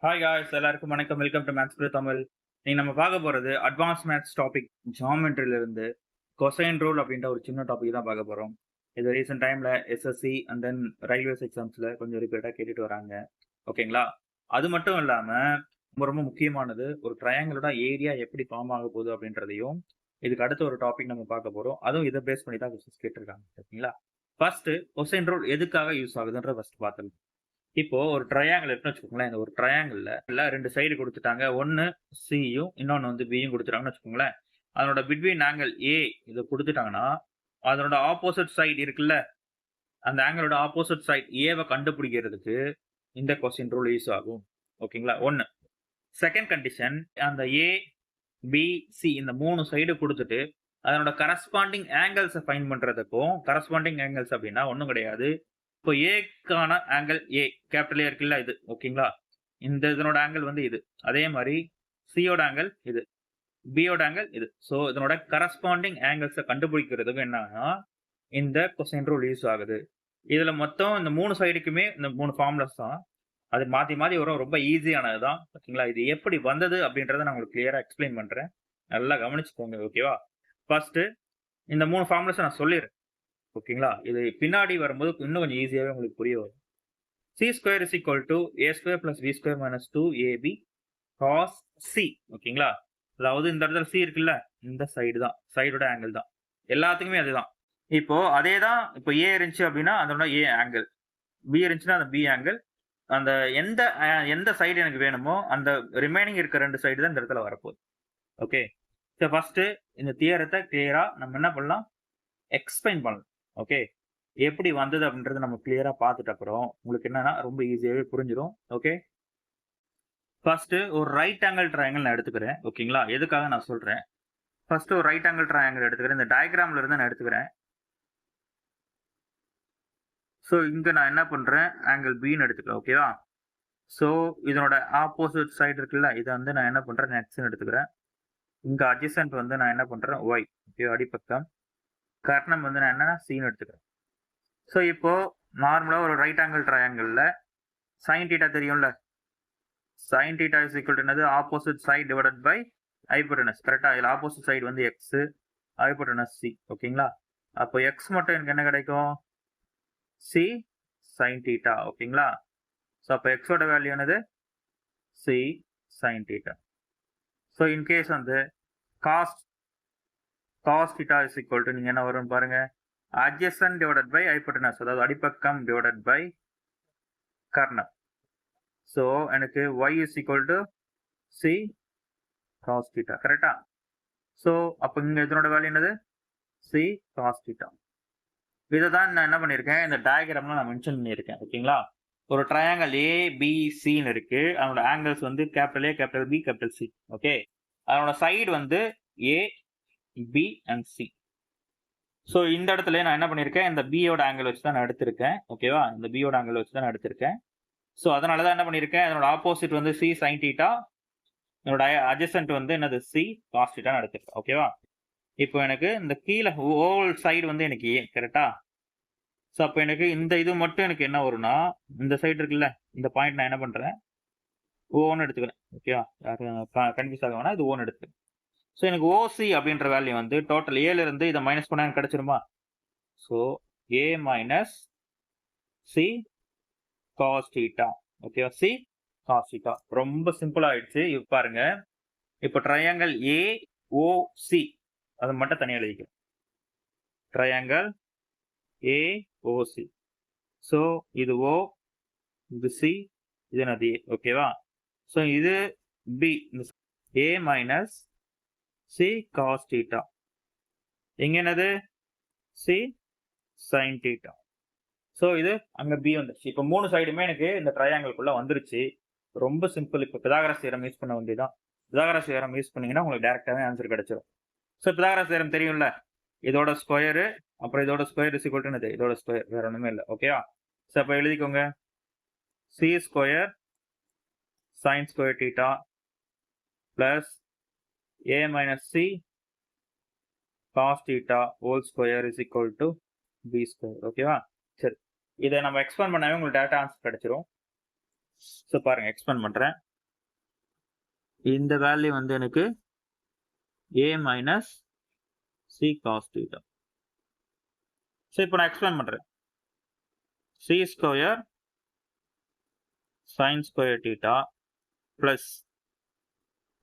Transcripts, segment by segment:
Hi guys எல்லாருக்கும் வணக்கம். Welcome to maths with Tamil. இன்னைக்கு நம்ம பார்க்க போறது அட்வான்ஸ் மேத்ஸ் டாபிக் ஜியாமெட்ரில இருந்து கொசைன் ரூல் அப்படின்ற ஒரு சின்ன டாபிக் தான் பார்க்க போறோம். இது ரீசெண்ட் டைம்ல எஸ்எஸ்சி அண்ட் தென் ரயில்வேஸ் எக்ஸாம்ஸ்ல கொஞ்சம் ரிப்பீட்டா கேட்டுட்டு வராங்க. ஓகேங்களா? அது மட்டும் இல்லாம ரொம்ப ரொம்ப முக்கியமானது ஒரு ட்ரையாங்கிளோட ஏரியா எப்படி ஃபார்ம் ஆக போகுது அப்படின்றதையும் இதுக்கு அடுத்த ஒரு டாபிக் நம்ம பார்க்க போறோம். அதுவும் இதை பேஸ் பண்ணி தான் கொஸ்டின்ஸ் கேட்டிருக்காங்க. ஓகேங்களா? ஃபர்ஸ்ட் கொசைன் ரூல் எதுக்காக யூஸ் ஆகுதுன்ற ஃபர்ஸ்ட் பார்த்துக்கலாம். இப்போ ஒரு ட்ரையாங்கிள் இருக்குன்னு வச்சுக்கோங்களேன். இந்த ஒரு ட்ரையாங்கிள்ல ரெண்டு சைடு கொடுத்துட்டாங்க. ஒன்னு சியும் இன்னொன்னு வந்து பியும் கொடுத்துட்டாங்கன்னு வச்சுக்கோங்களேன். அதனோட பிட்வீன் ஆங்கிள் ஏ இதை கொடுத்துட்டாங்கன்னா அதனோட ஆப்போசிட் சைடு இருக்குல்ல, அந்த ஆங்கிளோட ஆப்போசிட் சைடு ஏவை கண்டுபிடிக்கிறதுக்கு இந்த கொஸ்டின் ரூல் யூஸ் ஆகும். ஓகேங்களா? ஒன்னு. செகண்ட் கண்டிஷன், அந்த ஏ பி சி இந்த மூணு சைடு கொடுத்துட்டு அதனோட கரஸ்பாண்டிங் ஆங்கிள்ஸை ஃபைண்ட் பண்றதுக்கும், கரஸ்பாண்டிங் ஆங்கிள்ஸ் அப்படின்னா ஒன்றும் கிடையாது. இப்போ ஏக்கான ஆங்கிள் ஏ கேபிட்டல் ஏ இருக்குல்ல இது. ஓகேங்களா? இந்த இதனோட ஆங்கிள் வந்து இது. அதே மாதிரி சியோட ஆங்கிள் இது, பியோட ஆங்கிள் இது. ஸோ இதனோட கரஸ்பாண்டிங் ஆங்கிள்ஸை கண்டுபிடிக்கிறதுக்கு என்னன்னா இந்த கொசைன் ரூல் யூஸ் ஆகுது. இதுல மொத்தம் இந்த மூணு சைடுக்குமே இந்த மூணு ஃபார்முலாஸ் தான். அது மாத்தி மாத்தி வரும். ரொம்ப ஈஸியானது தான். ஓகேங்களா? இது எப்படி வந்தது அப்படின்றத நான் உங்களுக்கு கிளியரா எக்ஸ்பிளைன் பண்றேன். நல்லா கவனிச்சுக்கோங்க. ஓகேவா? ஃபர்ஸ்ட் இந்த மூணு ஃபார்முலாஸ் நான் சொல்லிடுறேன். ஓகேங்களா? இது பின்னாடி வரும்போது இன்னும் கொஞ்சம் ஈஸியாவே உங்களுக்கு புரிய வரும். C square is equal to A square plus B square minus 2ab cos C. ஓகேங்களா? அதாவது இந்த இடத்துல சி இருக்குல்ல, இந்த சைடு தான், சைடோட ஆங்கிள் தான். எல்லாத்துக்குமே அதுதான். இப்போ அதே தான். இப்போ ஏ இருந்துச்சு அப்படின்னா அதோட ஏ ஆங்கிள், பி இருந்துச்சுன்னா அந்த பி ஆங்கிள். அந்த எந்த சைடு எனக்கு வேணுமோ அந்த ரிமைனிங் இருக்க ரெண்டு சைடு தான் இந்த இடத்துல வரப்போகுது. ஓகே. ஸோ ஃபர்ஸ்ட் இந்த தியரத்தை கிளியரா நம்ம என்ன பண்ணலாம், எக்ஸ்பிளைன் பண்ணலாம். ஓகே. எப்படி வந்தது அப்படின்றத நம்ம கிளியரா பார்த்துட்ட அப்புறம் உங்களுக்கு என்னன்னா ரொம்ப ஈஸியாவே புரிஞ்சிடும். ஓகே. ஃபர்ஸ்ட் ஒரு ரைட் ஆங்கிள் ட்ரையாங்கிள் நான் எடுத்துக்கிறேன். ஓகேங்களா? எதுக்காக நான் சொல்றேன், ஃபர்ஸ்ட் ஒரு ரைட் ஆங்கிள் ட்ரையாங்கிள் எடுத்துக்கிறேன். இந்த டயக்ராம்ல இருந்து நான் எடுத்துக்கிறேன். ஸோ இங்க நான் என்ன பண்றேன், ஆங்கிள் பின்னு எடுத்துக்கிறேன். ஓகேவா? ஸோ இதனோட ஆப்போசிட் சைடு இருக்குல்ல, இதை வந்து நான் என்ன பண்றேன், எக்ஸ்ன்னு எடுத்துக்கிறேன். இங்க அட்ஜசன்ட் வந்து நான் என்ன பண்றேன், ஒய். ஓகே, அடிப்பக்கம். கர்ணம் வந்து நான் என்ன சின்னு எடுத்துக்கிறேன். ஸோ இப்போ நார்மலா ஒரு ரைட் ஆங்கிள் ட்ரையாங்கிள்ல sin θ தெரியும்ல, sin θ இஸ் ஈக்குவல் டு என்னது, opposite side divided by hypotenuse. கரெக்டா? இதுல ஆப்போசிட் சைடு வந்து எக்ஸ், ஹைபோடெனஸ் சி. ஓகேங்களா? அப்போ எக்ஸ் மட்டும் எனக்கு என்ன கிடைக்கும், சி sin θ. ஓகேங்களா? ஸோ அப்போ எக்ஸோட வேல்யூ என்னது, சி sin θ. ஸோ இன்கேஸ் வந்து காஸ் θ இஸ் ஈக்குவல் டு நீங்க என்ன வரும்னு பாருங்க, adjacent டிவைடட் பை ஹைபோடெனஸ், அதாவது அடிப்பக்கம் டிவைடட் பை கர்ணம். ஸோ எனக்கு y is equal to C cos θ. கரெக்டா? ஸோ அப்போ இங்க இதனோட வேல்யூ என்னது, சி cos θ. இதை தான் நான் என்ன பண்ணியிருக்கேன், இந்த டயக்ராம்ல நான் மென்ஷன் பண்ணியிருக்கேன். ஓகேங்களா? ஒரு ட்ரையாங்கிள் ஏ பி சின்னு இருக்கு. அதனோட ஆங்கிள்ஸ் வந்து capital A, capital B, capital C. Okay. அதனோட சைடு வந்து A B and C. So இந்த இடத்துல நான் என்ன பண்ணியிருக்கேன், இந்த பியோட ஆங்கிள் வச்சு தான் நான் எடுத்திருக்கேன். ஓகேவா? இந்த பியோட ஆங்கிள் வச்சு தான் நான் எடுத்திருக்கேன். ஸோ அதனால தான் என்ன பண்ணியிருக்கேன், அதனோட ஆப்போசிட் வந்து சி sin θ, என்னோட அட்ஜசன்ட் வந்து என்னது, சி cos θ எடுத்திருக்கேன். ஓகேவா? இப்போ எனக்கு இந்த கீழே ஹோல் சைடு வந்து எனக்கு ஏ. கரெக்டா? ஸோ அப்போ எனக்கு இந்த இது மட்டும் எனக்கு என்ன வரும்னா, இந்த சைடு இருக்குல்ல, இந்த பாயிண்ட் நான் என்ன பண்றேன், ஓன்னு எடுத்துக்கிறேன். ஓகேவா? கன்ஃபியூஸ் ஆக வேணா, இது ஓன்னு எடுத்துக்கிறேன். ஸோ எனக்கு ஓசி அப்படின்ற வேல்யூ வந்து டோட்டல் ஏல இருந்து இதை மைனஸ் பண்ணா எனக்கு கிடைச்சிருமா. ஸோ ஏ மைனஸ் சி cos θ. ஓகேவா? C cos θ. ரொம்ப சிம்பிள் ஆயிடுச்சு. இப்போ பாருங்க, இப்போ ட்ரையாங்கிள் ஏ ஓ சி அது மட்டும் தனியாக எழுதிக்கிறேன். Triangle A O C. So இது ஓ, இது சி, இது என்னது ஏ. ஓகேவா? ஸோ இது பி, ஏ மைனஸ் சி cos θ. இங்க என்னது, சி sin θ. ஸோ இது அங்க பி வந்துருச்சு. இப்போ மூணு சைடுமே எனக்கு இந்த ட்ரையாங்கிள்குள்ள வந்துருச்சு. ரொம்ப சிம்பிள். இப்போ பிதாகரஸ் தியரம் யூஸ் பண்ண வேண்டியதான். பிதாகரஸ் தியரம் யூஸ் பண்ணீங்கன்னா உங்களுக்கு டைரக்டாவே ஆன்சர் கிடைச்சிடும். ஸோ பிதாகரஸ் தியரம் தெரியும்ல, இதோட ஸ்கொயரு அப்புறம் இதோட ஸ்கொயர் இஸ் ஈக்குவல் டு என்னது, இதோட ஸ்கொயர், வேற ஒண்ணுமே இல்லை. ஓகேவா? ஸோ அப்போ எழுதிக்கோங்க, C square sin square θ plus A minus C cos θ whole square is equal to B square. ஓகேவா? சரி, இதை நம்ம எக்ஸ்பேண்ட் பண்ணாவே உங்களுக்கு டேரக்டா ஆன்சர் கிடைச்சிரும். ஸோ பாருங்க, எக்ஸ்பேண்ட் பண்றேன். இந்த வேல்யூ வந்து எனக்கு a minus C cos theta. So இப்போ நான் எக்ஸ்பிளைன் பண்ணுறேன். C square sine square theta plus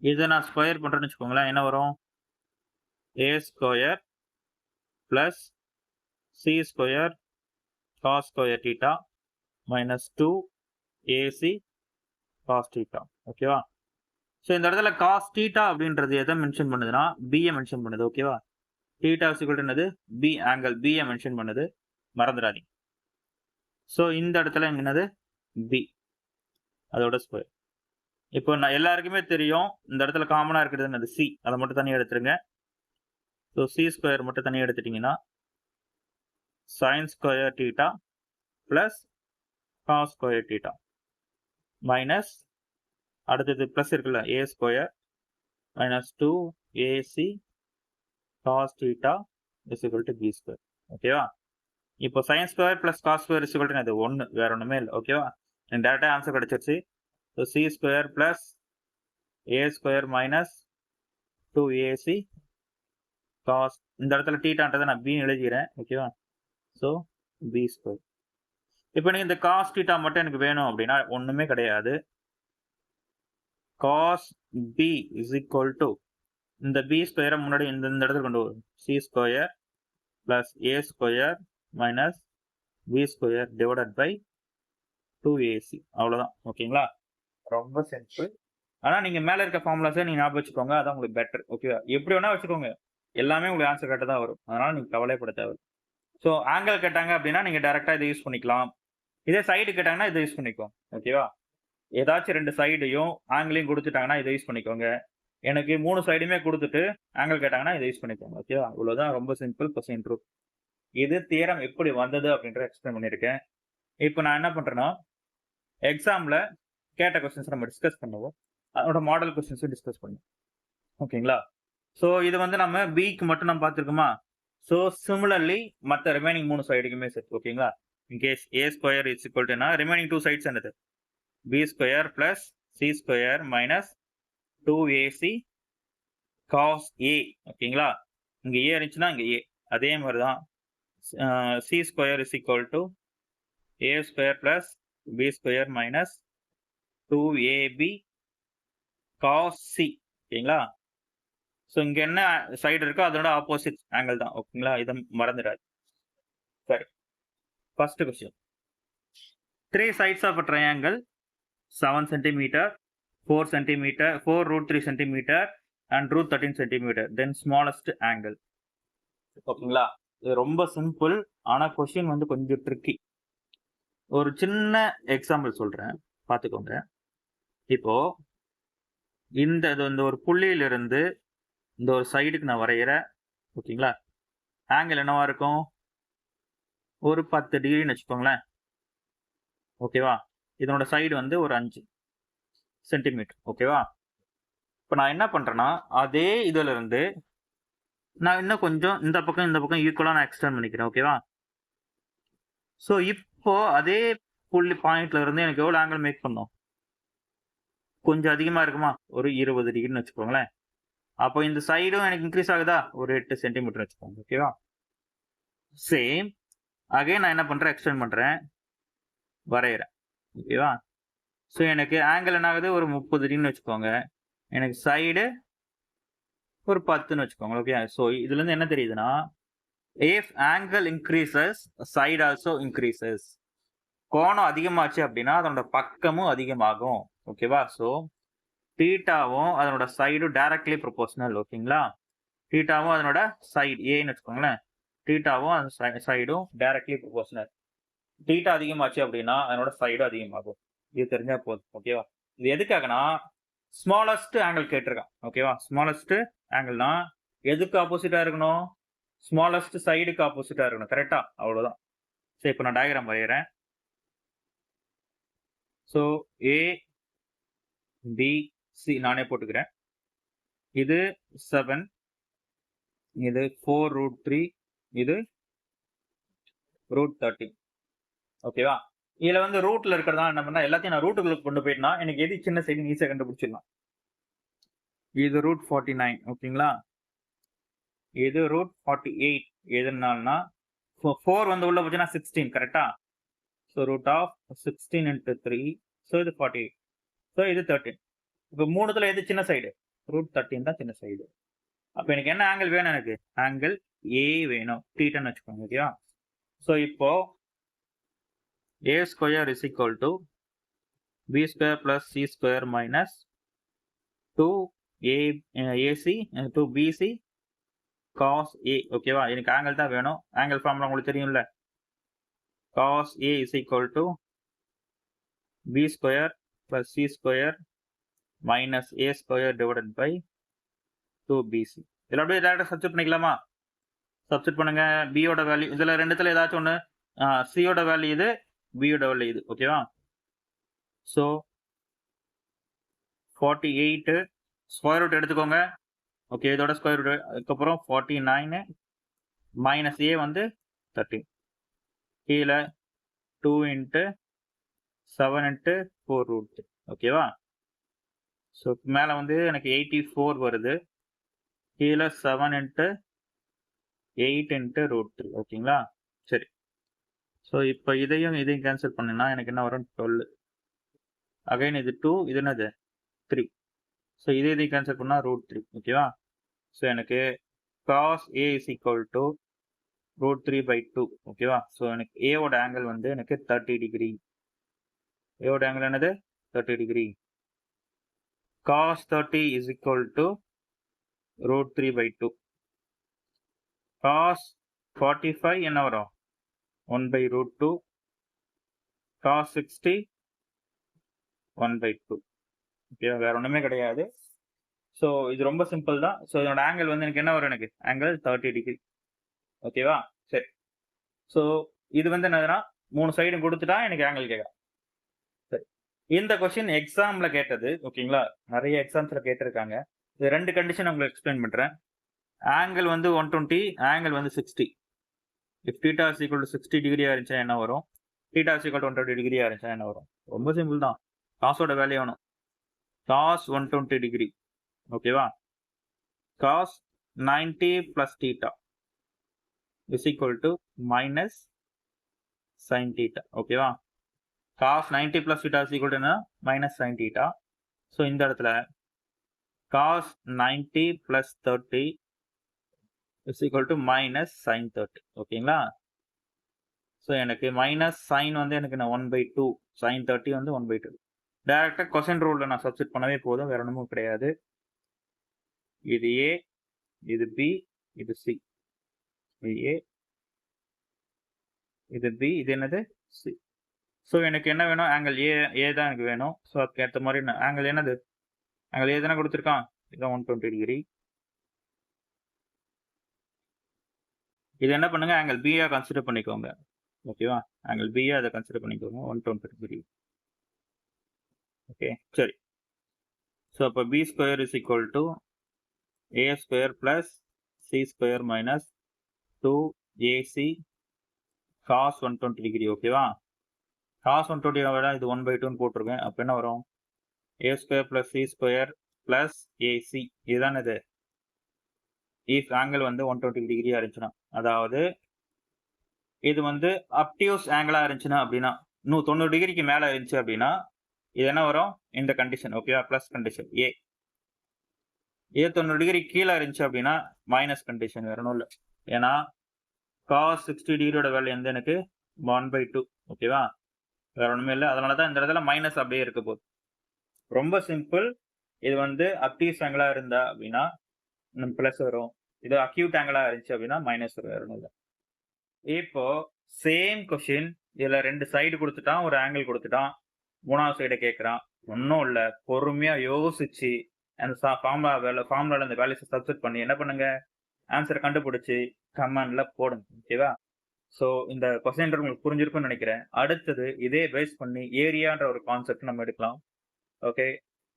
இதை நான் ஸ்கொயர் பண்ணுறேன்னு வச்சுக்கோங்களேன், என்ன வரும்? A square plus C square cos square theta minus 2 AC cos theta. ஓகேவா? ஸோ இந்த இடத்துல காஸ் தீட்டா அப்படின்றது எதை மென்ஷன் பண்ணுதுன்னா பிஏ மென்ஷன் பண்ணுது. ஓகேவா? தீட்டா சிக்கல் என்னது? பி ஆங்கிள் பிஏ மென்ஷன் பண்ணுது, மறந்துடாதீங்க. ஸோ இந்த இடத்துல என்னது? பி அதோட ஸ்கொயர். இப்போ நான் எல்லாருக்குமே தெரியும் இந்த இடத்துல காமனாக இருக்கிறது என்னது? சி. அதை மட்டும் தனியாக எடுத்துருங்க. ஸோ சி ஸ்கொயர் மட்டும் தனியாக எடுத்துட்டிங்கன்னா sine square theta plus cos square theta minus அடுத்தது ப்ளஸ் இருக்குல்ல, A square minus 2 AC cos theta is equal to B square. ஓகேவா? இப்போ sine square plus cos square is equal to அது ஒன்று, வேற ஒன்றுமே இல்லை. ஓகேவா? எனக்கு டேரெக்டாக ஆன்சர் கிடச்சிருச்சு. So C square plus A square minus 2 AC cos, இந்த இடத்துல தீட்டான்றதை நான் பின்னு எழுதிக்கிறேன். ஓகேவா? So B square. இப்போ நீங்கள் இந்த காஸ் தீட்டா மட்டும் எனக்கு வேணும் அப்படின்னா ஒன்றுமே கிடையாது. Cos B is equal to இந்த பி ஸ்கொயரை முன்னாடி இந்த இடத்துல கொண்டு வரும். C square plus A square minus B square divided by 2ஏசி. அவ்வளோதான். ஓகேங்களா? ரொம்ப சிம்பிள். ஆனால் நீங்கள் மேலே இருக்க ஃபார்முலாஸை நீங்கள் ஞாபகம் வச்சுக்கோங்க, அதான் உங்களுக்கு பெட்டர். ஓகேவா? எப்படி வேணால் வச்சுக்கோங்க, எல்லாமே உங்களுக்கு ஆன்சர் கரெக்டாக தான் வரும். அதனால் நீங்கள் கவலைப்பட தேவை. ஸோ ஆங்கிள் கேட்டாங்க அப்படின்னா நீங்கள் டேரெக்டாக இதை யூஸ் பண்ணிக்கலாம். இதே சைடு கேட்டாங்கன்னா இதை யூஸ் பண்ணிக்கோங்க. ஓகேவா? ஏதாச்சும் 2 சைடையும் ஆங்கிளையும் கொடுத்துட்டாங்கன்னா இதை யூஸ் பண்ணிக்கோங்க. எனக்கு 3 சைடுமே கொடுத்துட்டு ஆங்கிள் கேட்டாங்கன்னா இதை யூஸ் பண்ணிக்கோங்க. ஓகேவா? இவ்வளோதான், ரொம்ப சிம்பிள் கொஸ்டின் ப்ரூஃப். இது தியரம் எப்படி வந்தது அப்படின்றத எக்ஸ்பிளைன் பண்ணியிருக்கேன். இப்போ நான் என்ன பண்ணுறேன்னா எக்ஸாமில் கேட்ட கொஸ்டின்ஸ் நம்ம டிஸ்கஸ் பண்ணுவோம், அதோட மாடல் கொஸ்டின்ஸும் டிஸ்கஸ் பண்ணுவோம். ஓகேங்களா? ஸோ இது வந்து நம்ம பிக்கு மட்டும் நம்ம பார்த்துருக்கோமா? ஸோ சிமிலர்லி மற்ற ரிமைனிங் 3 சைடுக்குமே சரி. ஓகேங்களா? In case A square is equal டுனா ரிமைனிங் 2 சைட்ஸ் என்னது? B square plus C square minus 2ஏசி காஸ் ஏ. ஓகேங்களா? இங்கே ஏ இருந்துச்சுன்னா இங்கே ஏ. அதே மாதிரி தான் C square is equal to A square plus B square minus 2ஏபி காஸ் சி. ஓகேங்களா? ஸோ இங்கே என்ன சைடு இருக்கோ அதோட ஆப்போசிட் ஆங்கிள் தான். ஓகேங்களா? இதை மறந்துடாது. சரி, first question. 3 sides of a triangle 7 cm, 4 cm, 4 root 3 cm and root 13 cm, then smallest angle. ஓகேங்களா? இது ரொம்ப சிம்பிள். ஆனால் கொஸ்டின் வந்து கொஞ்சம் ட்ரிக்கி. ஒரு சின்ன எக்ஸாம்பிள் சொல்கிறேன், பார்த்துக்கோங்க. இப்போ இந்த ஒரு புள்ளியிலிருந்து இந்த ஒரு சைடுக்கு நான் வரைகிறேன். ஓகேங்களா? ஆங்கிள் என்னவா இருக்கும்? ஒரு 10 டிகிரின்னு வச்சுக்கோங்களேன். ஓகேவா? இதனோட சைடு வந்து ஒரு 5 சென்டிமீட்டர். ஓகேவா? இப்போ நான் என்ன பண்ணுறேன்னா அதே இதில் இருந்து நான் இன்னும் கொஞ்சம் இந்த பக்கம் ஈக்குவலாக நான் எக்ஸ்டெண்ட் பண்ணிக்கிறேன். ஓகேவா? ஸோ இப்போ அதே புள்ளி பாயிண்ட்ல இருந்து எனக்கு எவ்வளோ ஆங்கிள் மேக் பண்ணோம்? கொஞ்சம் அதிகமாக இருக்குமா? ஒரு 20 டிகிரின்னு வச்சுக்கோங்களேன். அப்போ இந்த சைடும் எனக்கு இன்க்ரீஸ் ஆகுதா? ஒரு 8 சென்டிமீட்டர் வச்சுக்கோங்க. ஓகேவா? சேம் அகைன் நான் என்ன பண்ணுறேன்? எக்ஸ்டெண்ட் பண்ணுறேன், வரைகிறேன். ஓகேவா? ஸோ எனக்கு ஆங்கிள் என்ன ஆகுது? ஒரு 30 டிகிரின்னு வச்சுக்கோங்க. எனக்கு சைடு ஒரு 10ன்னு வச்சுக்கோங்க. ஓகே? ஸோ இதுலேருந்து என்ன தெரியுதுன்னா if angle increases side also increases. கோணம் அதிகமாச்சு அப்படின்னா அதனோட பக்கமும் அதிகமாகும். ஓகேவா? ஸோ தீட்டாவும் அதனோட சைடும் டைரக்ட்லி ப்ரொபோஷனல். ஓகேங்களா? தீட்டாவும் அதனோட சைடு ஏன்னு வச்சுக்கோங்களேன், தீட்டாவும் அந்த சைடும் டைரக்ட்லி ப்ரொபோஷனல். தீட்டா அதிகமாச்சு அப்படின்னா அதனோட சைடும் அதிகமாகும். இது தெரிஞ்சா போதும். ஓகேவா? இது எதுக்காகனா ஸ்மாலஸ்ட் ஆங்கிள் கேட்டிருக்கான். ஓகேவா? ஸ்மாலஸ்ட் ஆங்கிள்னா எதுக்கு ஆப்போசிட்டா இருக்கணும்? ஸ்மாலஸ்ட் சைடுக்கு ஆப்போசிட்டா இருக்கணும். கரெக்டா? அவ்வளவுதான். சரி, இப்போ நான் டயக்ராம் வரைகிறேன். ஸோ ஏ பி சி நானே போட்டுக்கிறேன். இது 7, இது 4 ரூட் 3, இது ரூட் 13. ஓகேவா? இதுல வந்து ரூட்ல இருக்கிறதா என்ன பண்ணா எல்லாத்தையும் நான் ரூட்டுக்குள்ள கொண்டு போயிட்டா எனக்கு எது சின்ன சைடு ஈஸியாக கண்டுபிடிச்சிடலாம். இது √49 ஓகேங்களா. இது √48 எதுனால்னா 4 வந்து உள்ள போச்சுன்னா 16 கரெக்டா. ஸோ √16 into 3, ஸோ இது 48, ஸோ இது 13. இப்போ மூணுத்துல எது சின்ன சைடு? √13 தான் சின்ன சைடு. அப்போ எனக்கு என்ன ஆங்கிள் வேணும்? எனக்கு ஆங்கிள் ஏ வேணும், தீட்டான்னு வச்சுக்கோங்க ஓகேவா. ஸோ இப்போ a square is equal to b square plus c square minus 2ac 2bc cos a ஓகேவா. எனக்கு ஆங்கிள் தான் வேணும். ஆங்கிள் ஃபார்முலா உங்களுக்கு தெரியும்ல. cos a is equal to b square plus c square minus a square divided by 2bc. இதில் அப்படியே டேரக்டாக substitute பண்ணிக்கலாமா? சப்ஸ்டிட் பண்ணுங்க. b யோட வேல்யூ இதில் ரெண்டுத்துல ஏதாச்சும் ஒன்று, c யோட வேல்யூ இது, b யோட வேல்யூ இது ஓகேவா. ஸோ 48 ஸ்கொயர் ரூட் எடுத்துக்கோங்க ஓகே. இதோட ஸ்கொயர் ரூட், அதுக்கப்புறம் 49 மைனஸ் ஏ வந்து 13, கீழே 2 into 7 into 4 ரூட் ஓகேவா. ஸோ மேலே வந்து எனக்கு 84 வருது, கீழே 7 into 8 into √3 ஓகேங்களா. சரி, ஸோ இப்போ இதையும் கேன்சல் பண்ணினா எனக்கு என்ன வரும்? 12. அகைன் இது 2, இது என்னது 3. ஸோ இதையும் கேன்சல் பண்ணால் √3 ஓகேவா. ஸோ எனக்கு cos a is equal to √3/2 ஓகேவா. ஸோ எனக்கு ஏவோட ஆங்கிள் வந்து எனக்கு 30 டிகிரி. ஏவோட ஆங்கிள் என்னது? 30 degree. cos 30 is equal to √3/2. cos 45 என்ன வரும்? 1/√2. cos 60 1/2 okay. வேற ஒன்றுமே கிடையாது. ஸோ இது ரொம்ப சிம்பிள் தான். ஸோ இதோட ஆங்கிள் வந்து எனக்கு என்ன வரும்? எனக்கு ஆங்கிள் 30 டிகிரி ஓகேவா. சரி, ஸோ இது வந்து என்னதுன்னா 3 சைடும் கொடுத்துட்டா எனக்கு ஆங்கிள் கேட்கும். சரி, இந்த கொஸ்டின் எக்ஸாம்ல கேட்டது ஓகேங்களா. நிறைய எக்ஸாம்ஸ்ல கேட்டிருக்காங்க. இது 2 கண்டிஷன் உங்களுக்கு எக்ஸ்பிளைன் பண்றேன். ஆங்கிள் வந்து 120, ஆங்கிள் வந்து 60. இஃப் θ is equal to 60 டிகிரியா இருந்துச்சுன்னா என்ன வரும்? θ is equal to 120 டிகிரியா இருந்துச்சுன்னா என்ன வரும்? ரொம்ப சிம்பிள் தான். காசோட வேல்யூ வேணும். cos 120 டிகிரி ஓகேவா. cos 90 plus θ is equal to minus sin θ ஓகேவா. cos 90 plus θ is equal to minus sin θ. So இந்த இடத்துல cos 90 plus 30 is equal to minus sin 30 ஓகேங்களா. ஸோ எனக்கு மைனஸ் சைன் வந்து எனக்கு 1/2, sin 30 வந்து 1/2. டைரக்டாக கொஸ்டின் ரூலில் நான் சப்ஸ்டிட் பண்ணவே போதும், வேற ஒன்றும் கிடையாது. இது ஏ, இது பி, இது சி. இது ஏ, இது பி, இது என்னது சி. ஸோ எனக்கு என்ன வேணும்? ஆங்கிள் ஏ தான் எனக்கு வேணும். ஸோ அதுக்கு ஏற்ற மாதிரி ஆங்கிள் என்னது? ஆங்கிள் ஏ தானே கொடுத்துருக்கான். இதுதான் 120 டிகிரி. இது என்ன பண்ணுங்க, ஆங்கிள் பியா கன்சிடர் பண்ணிக்கோங்க ஓகேவா. ஆங்கிள் பியா அதை கன்சிடர் பண்ணிக்கோங்க 120 டிகிரி ஓகே. சரி, ஸோ அப்போ B square is equal to A square plus C square minus 2ac cos 120 degree ஓகேவா. cos 120 விட இது 1/2 போட்டிருக்கேன். அப்போ என்ன வரும்? a square plus C square plus AC. இதுதான் இது இஃப் ஆங்கிள் வந்து 120 டிகிரியா இருந்துச்சுன்னா, அதாவது இது வந்து அப்டியூஸ் ஆங்கிளா இருந்துச்சுன்னா அப்படின்னா 90 டிகிரிக்கு மேல இருந்துச்சு அப்படின்னா இது என்ன வரும்? இந்த கண்டிஷன் ஓகேவா, பிளஸ் கண்டிஷன். ஏ 90 டிகிரி கீழே இருந்துச்சு அப்படின்னா மைனஸ் கண்டிஷன், வேற ஒன்றும் இல்லை. ஏன்னா cos 60 டிகிரியோட வேல்யூ வந்து எனக்கு 1/2 ஓகேவா, வேற ஒன்றுமே இல்லை. அதனால தான் இந்த இடத்துல மைனஸ் அப்படியே இருக்க போகுது. ரொம்ப சிம்பிள். இது வந்து அப்டியூஸ் ஆங்கிளா இருந்தா அப்படின்னா பிளஸ் வரும். இது அக்யூட் ஆங்கிளா இருந்துச்சு அப்படின்னா மைனஸ் வரும், வேற ஒன்றும் இல்லை. இப்போ சேம் கொஸ்டின் இதுல 2 சைடு கொடுத்துட்டான், ஒரு ஆங்கிள் கொடுத்துட்டான், 3வது சைடை கேட்கறான். ஒன்றும் இல்லை, பொறுமையா யோசிச்சு அந்த ஃபார்முலால அந்த வேல்யூஸை சப்ஸ்டிட் பண்ணி என்ன பண்ணுங்க, ஆன்சரை கண்டுபிடிச்சு கமெண்ட்ல போடுங்க ஓகேவா. ஸோ இந்த கொஸ்டின் உங்களுக்கு புரிஞ்சிருக்கும்னு நினைக்கிறேன். அடுத்தது இதே பேஸ் பண்ணி ஏரியான்ற ஒரு கான்செப்ட் நம்ம எடுக்கலாம் ஓகே.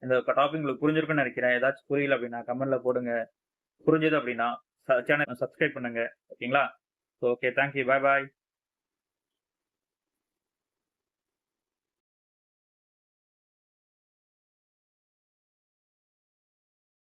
இந்த டாபிக் உங்களுக்கு புரிஞ்சிருக்கும்னு நினைக்கிறேன். ஏதாச்சும் புரியல அப்படின்னா கமெண்ட்ல போடுங்க. புரிஞ்சது அப்படின்னா சேனல் சப்ஸ்கிரைப் பண்ணுங்க ஓகேங்களா. ஓகே, தேங்க்யூ, பாய் பாய்.